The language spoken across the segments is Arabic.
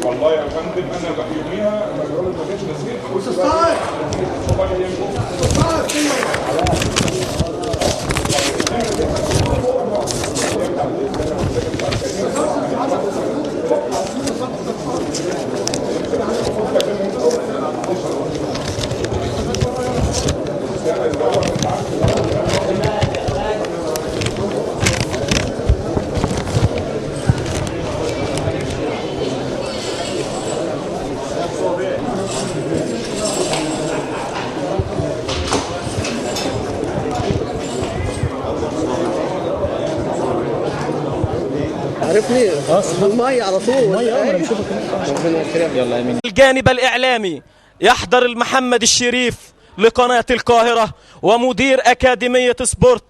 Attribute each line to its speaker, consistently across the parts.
Speaker 1: والله يا فندم انا يوميها الراجل ما كانش نازلين
Speaker 2: عرفني المية على طول.
Speaker 3: يلا امين.
Speaker 4: الجانب الإعلامي يحضر المحمد الشريف لقناة القاهرة ومدير أكاديمية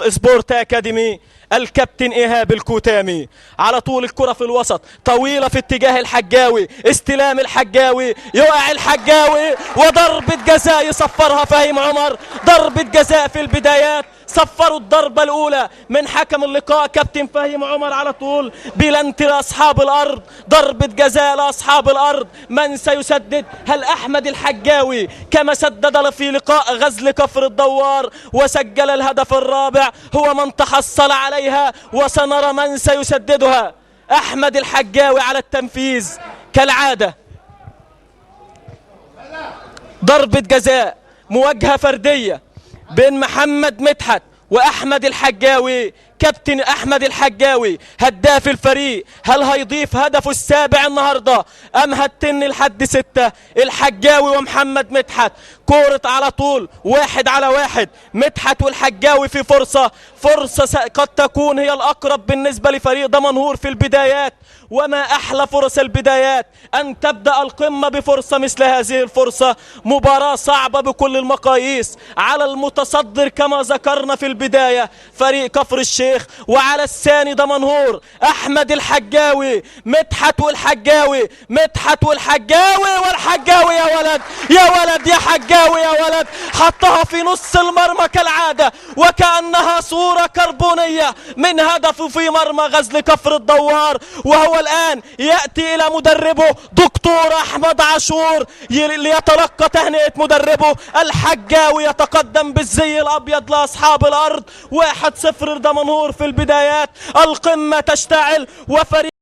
Speaker 4: سبورت أكاديمي الكابتن إيهاب الكوتامي. على طول الكرة في الوسط طويلة في اتجاه الحجاوي، استلام الحجاوي، يقع الحجاوي وضربة جزاء يصفرها فهيم عمر. ضربة جزاء في البدايات، صفروا الضربة الأولى من حكم اللقاء كابتن فهيم عمر على طول. بلنتي لأصحاب الأرض، ضربة جزاء لأصحاب الأرض. من سيسدد؟ هل أحمد الحجاوي كما سدد في لقاء غزل كفر الدوار وسجل الهدف الرابع هو من تحصل عليها، وسنرى من سيسددها. أحمد الحجاوي على التنفيذ كالعادة. ضربة جزاء مواجهة فردية بين محمد مدحت وأحمد الحجاوي. كابتن أحمد الحجاوي هداف الفريق، هل هيضيف هدفه السابع النهاردة أم هتن لحد 6؟ الحجاوي ومحمد مدحت كورة على طول 1 على 1. مدحت والحجاوي في فرصة قد تكون هي الأقرب بالنسبة لفريق دمنهور في البدايات. وما أحلى فرص البدايات أن تبدأ القمة بفرصة مثل هذه الفرصة. مباراة صعبة بكل المقاييس على المتصدر كما ذكرنا في البداية فريق كفر الشيخ، وعلى الثاني دمنهور أحمد الحجاوي. مدحت والحجاوي، مدحت والحجاوي، والحجاوي يا ولد يا ولد يا حجاوي يا ولد، حطها في نص المرمى كالعادة وكأنها صورة كربونية من هدف في مرمى غزل كفر الدوار. وهو الآن يأتي إلى مدربه دكتور أحمد عاشور ليتلقى تهنئة مدربه. الحجاوي يتقدم بالزي الأبيض لأصحاب الأرض. 1-0 دمنهور في البدايات. القمة تشتعل وفريق